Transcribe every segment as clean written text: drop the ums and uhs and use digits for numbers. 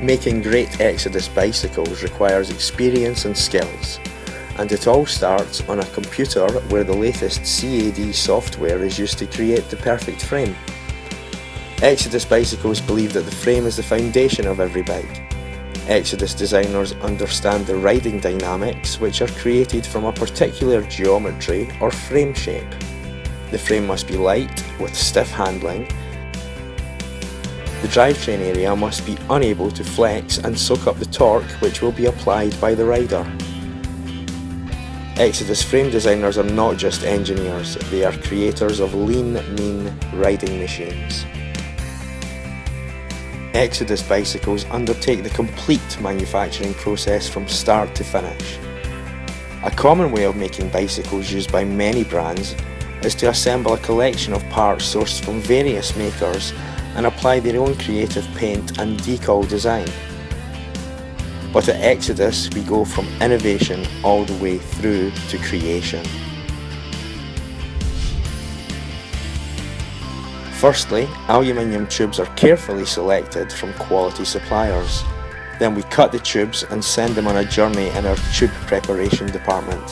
Making great Exodus bicycles requires experience and skills, and it all starts on a computer where the latest CAD software is used to create the perfect frame. Exodus bicycles believe that the frame is the foundation of every bike. Exodus designers understand the riding dynamics which are created from a particular geometry or frame shape. The frame must be light with stiff handling. The drivetrain area must be unable to flex and soak up the torque which will be applied by the rider. Exodus frame designers are not just engineers, they are creators of lean, mean riding machines. Exodus bicycles undertake the complete manufacturing process from start to finish. A common way of making bicycles used by many brands is to assemble a collection of parts sourced from various makers and apply their own creative paint and decal design. But at Exodus, we go from innovation all the way through to creation. Firstly, aluminium tubes are carefully selected from quality suppliers. Then we cut the tubes and send them on a journey in our tube preparation department.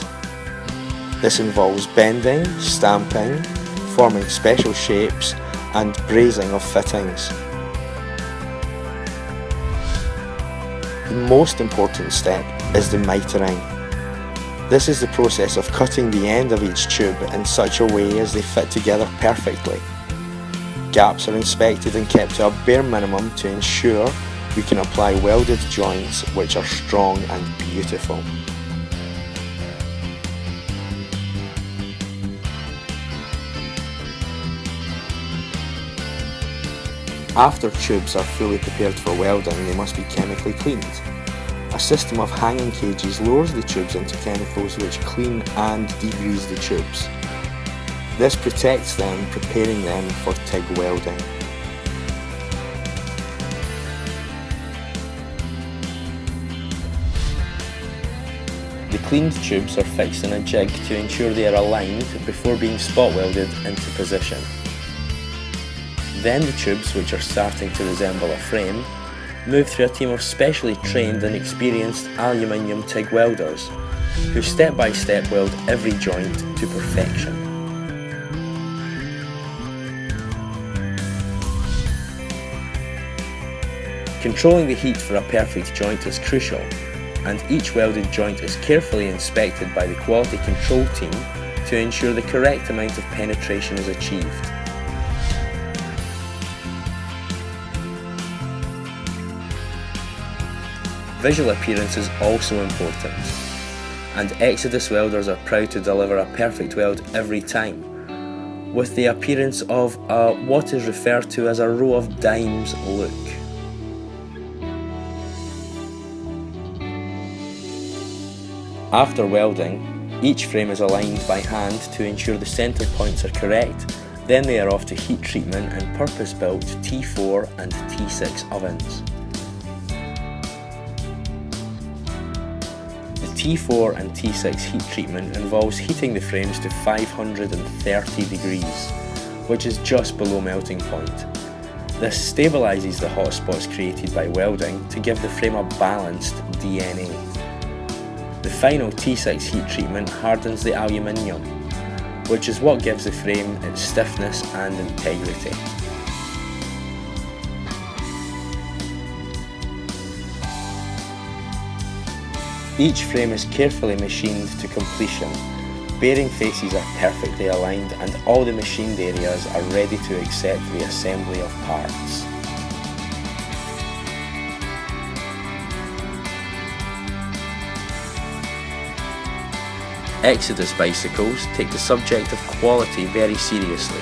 This involves bending, stamping, forming special shapes, and brazing of fittings. The most important step is the mitering. This is the process of cutting the end of each tube in such a way as they fit together perfectly. Gaps are inspected and kept to a bare minimum to ensure we can apply welded joints which are strong and beautiful. After tubes are fully prepared for welding, they must be chemically cleaned. A system of hanging cages lowers the tubes into chemicals which clean and degrease the tubes. This protects them, preparing them for TIG welding. The cleaned tubes are fixed in a jig to ensure they are aligned before being spot welded into position. Then the tubes, which are starting to resemble a frame, move through a team of specially trained and experienced aluminium TIG welders, who step by step weld every joint to perfection. Controlling the heat for a perfect joint is crucial, and each welded joint is carefully inspected by the quality control team to ensure the correct amount of penetration is achieved. Visual appearance is also important, and Exodus welders are proud to deliver a perfect weld every time, with the appearance of what is referred to as a row of dimes look. After welding, each frame is aligned by hand to ensure the centre points are correct. Then they are off to heat treatment in purpose-built T4 and T6 ovens. The T4 and T6 heat treatment involves heating the frames to 530 degrees, which is just below melting point. This stabilises the hot spots created by welding to give the frame a balanced DNA. The final T6 heat treatment hardens the aluminium, which is what gives the frame its stiffness and integrity. Each frame is carefully machined to completion. Bearing faces are perfectly aligned and all the machined areas are ready to accept the assembly of parts. Exodus bicycles take the subject of quality very seriously,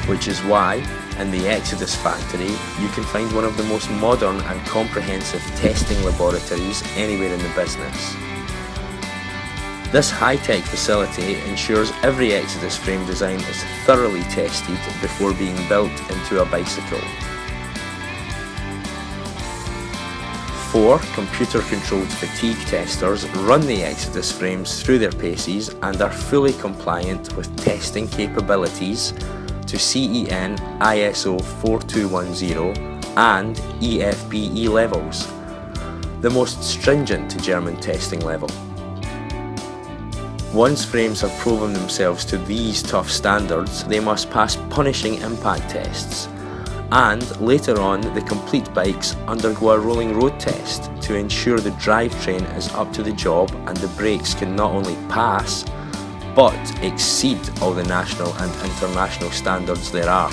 which is why in the Exodus factory you can find one of the most modern and comprehensive testing laboratories anywhere in the business. This high-tech facility ensures every Exodus frame design is thoroughly tested before being built into a bicycle. 4 computer-controlled fatigue testers run the Exodus frames through their paces and are fully compliant with testing capabilities to CEN ISO 4210 and EFBE levels, the most stringent German testing level. Once frames have proven themselves to these tough standards, they must pass punishing impact tests, and later on the complete bikes undergo a rolling road test to ensure the drivetrain is up to the job and the brakes can not only pass but exceed all the national and international standards there are.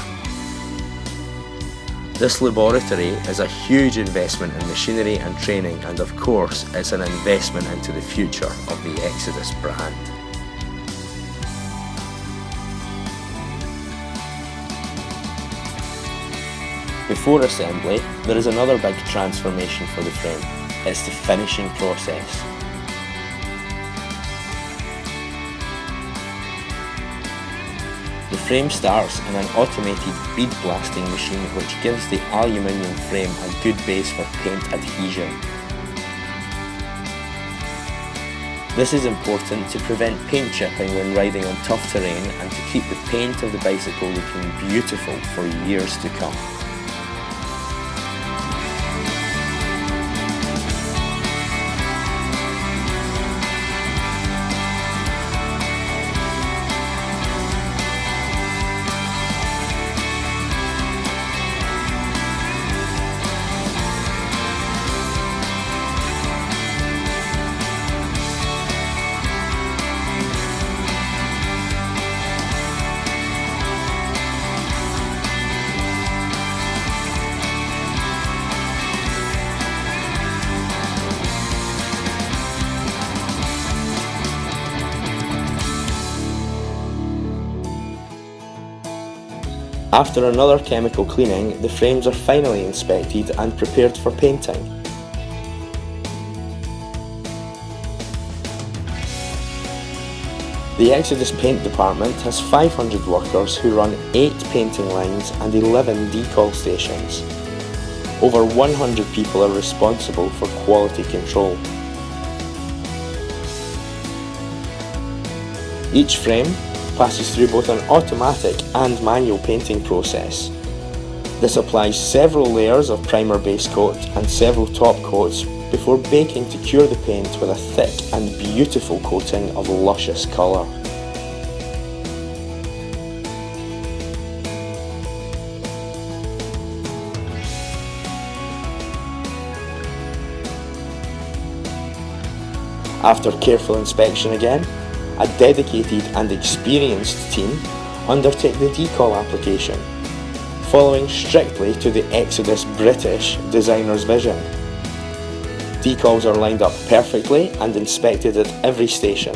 This laboratory is a huge investment in machinery and training, and of course it's an investment into the future of the Exodus brand. Before assembly, there is another big transformation for the frame. It's the finishing process. The frame starts in an automated bead blasting machine which gives the aluminium frame a good base for paint adhesion. This is important to prevent paint chipping when riding on tough terrain and to keep the paint of the bicycle looking beautiful for years to come. After another chemical cleaning, the frames are finally inspected and prepared for painting. The Exodus paint department has 500 workers who run 8 painting lines and 11 decal stations. Over 100 people are responsible for quality control. Each frame passes through both an automatic and manual painting process. This applies several layers of primer base coat and several top coats before baking to cure the paint with a thick and beautiful coating of luscious colour. After careful inspection again, a dedicated and experienced team undertake the decal application, following strictly to the Exodus British designer's vision. Decals are lined up perfectly and inspected at every station,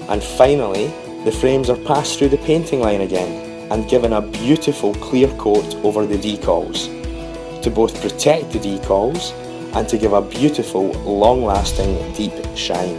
and finally the frames are passed through the painting line again and given a beautiful clear coat over the decals, to both protect the decals and to give a beautiful, long-lasting, deep shine.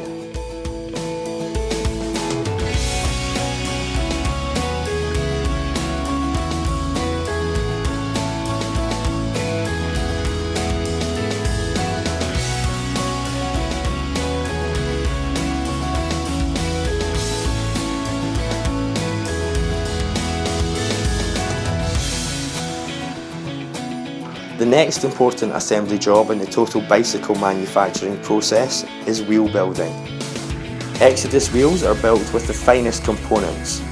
The next important assembly job in the total bicycle manufacturing process is wheel building. Exodus wheels are built with the finest components,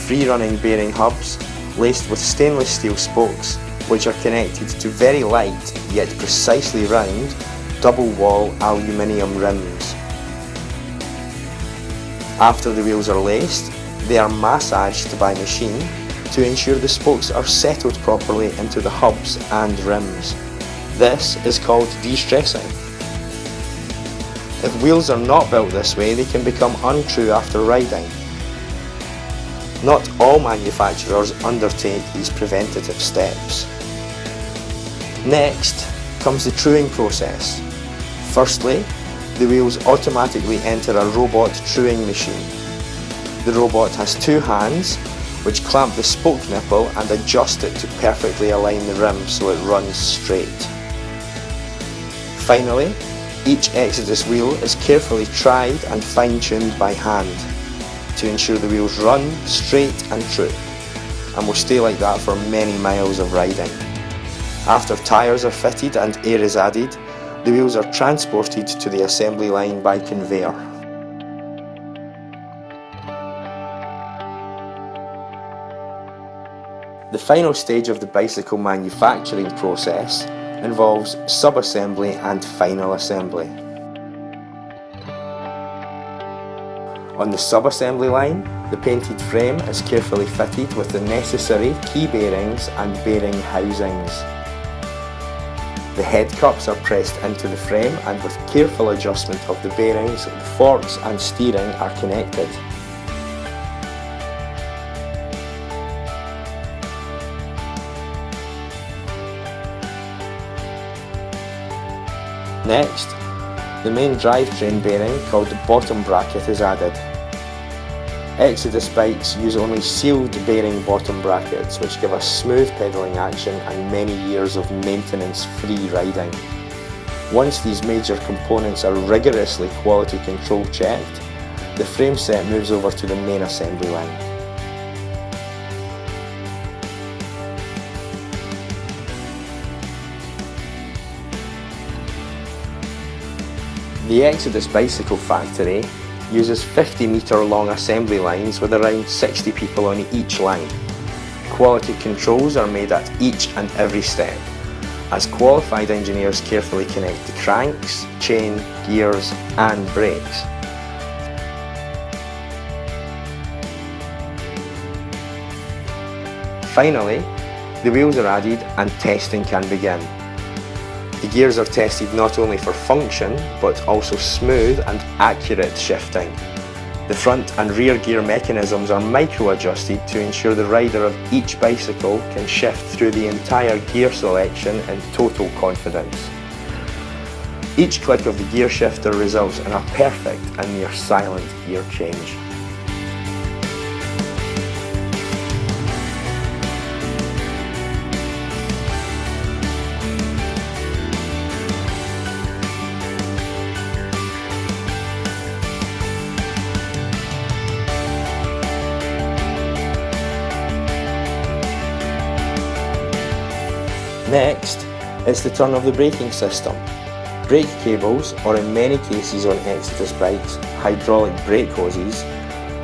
free-running bearing hubs laced with stainless steel spokes which are connected to very light yet precisely round double-wall aluminium rims. After the wheels are laced, they are massaged by machine to ensure the spokes are settled properly into the hubs and rims. This is called de-stressing. If wheels are not built this way, they can become untrue after riding. Not all manufacturers undertake these preventative steps. Next comes the truing process. Firstly, the wheels automatically enter a robot truing machine. The robot has 2 hands which clamp the spoke nipple and adjust it to perfectly align the rim so it runs straight. Finally, each Exodus wheel is carefully tried and fine-tuned by hand to ensure the wheels run straight and true, and will stay like that for many miles of riding. After tyres are fitted and air is added, The wheels are transported to the assembly line by conveyor. The final stage of the bicycle manufacturing process involves sub-assembly and final assembly. On the sub-assembly line, the painted frame is carefully fitted with the necessary key bearings and bearing housings. The head cups are pressed into the frame, and with careful adjustment of the bearings, the forks and steering are connected. Next, the main drivetrain bearing called the bottom bracket is added. Exodus bikes use only sealed bearing bottom brackets, which give us smooth pedalling action and many years of maintenance-free riding. Once these major components are rigorously quality control checked, the frame set moves over to the main assembly line. The Exodus Bicycle Factory uses 50-metre long assembly lines with around 60 people on each line. Quality controls are made at each and every step, as qualified engineers carefully connect the cranks, chain, gears and brakes. Finally, the wheels are added and testing can begin. The gears are tested not only for function, but also smooth and accurate shifting. The front and rear gear mechanisms are micro-adjusted to ensure the rider of each bicycle can shift through the entire gear selection in total confidence. Each click of the gear shifter results in a perfect and near silent gear change. Next, it's the turn of the braking system. Brake cables, or in many cases on Exodus bikes, hydraulic brake hoses,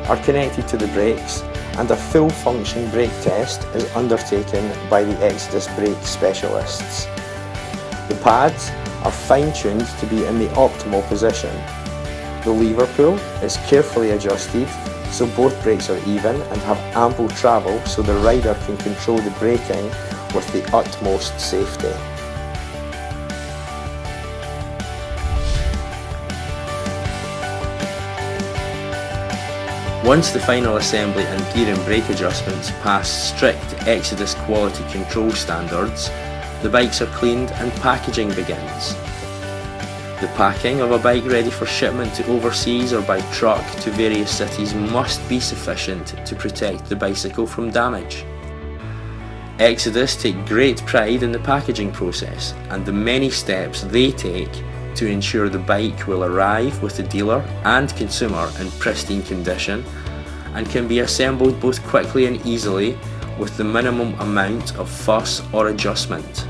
are connected to the brakes, and a full function brake test is undertaken by the Exodus brake specialists. The pads are fine-tuned to be in the optimal position. The lever pull is carefully adjusted so both brakes are even and have ample travel so the rider can control the braking with the utmost safety. Once the final assembly and gear and brake adjustments pass strict Exodus quality control standards, the bikes are cleaned and packaging begins. The packing of a bike ready for shipment to overseas or by truck to various cities must be sufficient to protect the bicycle from damage. Exodus take great pride in the packaging process and the many steps they take to ensure the bike will arrive with the dealer and consumer in pristine condition and can be assembled both quickly and easily with the minimum amount of fuss or adjustment.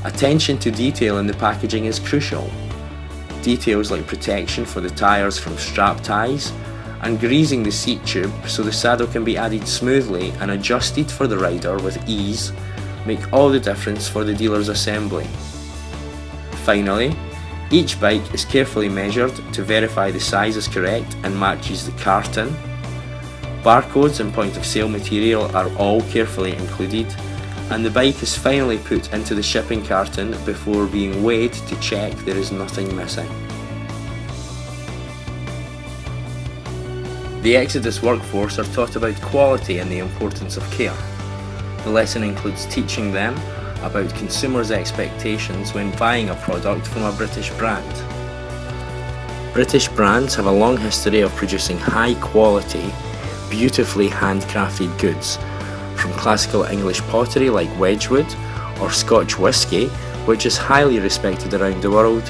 Attention to detail in the packaging is crucial. Details like protection for the tyres from strap ties and greasing the seat tube so the saddle can be added smoothly and adjusted for the rider with ease make all the difference for the dealer's assembly. Finally, each bike is carefully measured to verify the size is correct and matches the carton. Barcodes and point of sale material are all carefully included, and the bike is finally put into the shipping carton before being weighed to check there is nothing missing. The Exodus workforce are taught about quality and the importance of care. The lesson includes teaching them about consumers' expectations when buying a product from a British brand. British brands have a long history of producing high quality, beautifully handcrafted goods, from classical English pottery like Wedgwood or Scotch whisky, which is highly respected around the world,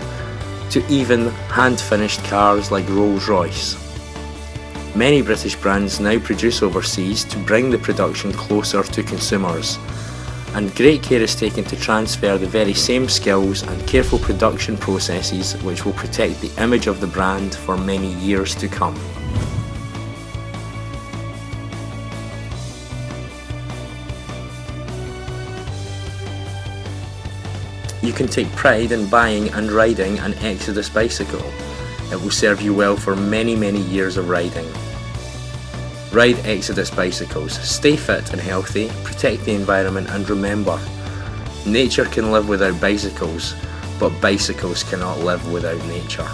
to even hand-finished cars like Rolls-Royce. Many British brands now produce overseas to bring the production closer to consumers, and great care is taken to transfer the very same skills and careful production processes which will protect the image of the brand for many years to come. You can take pride in buying and riding an Exodus bicycle. It will serve you well for many, many years of riding. Ride Exodus bicycles, stay fit and healthy, protect the environment, and remember, nature can live without bicycles, but bicycles cannot live without nature.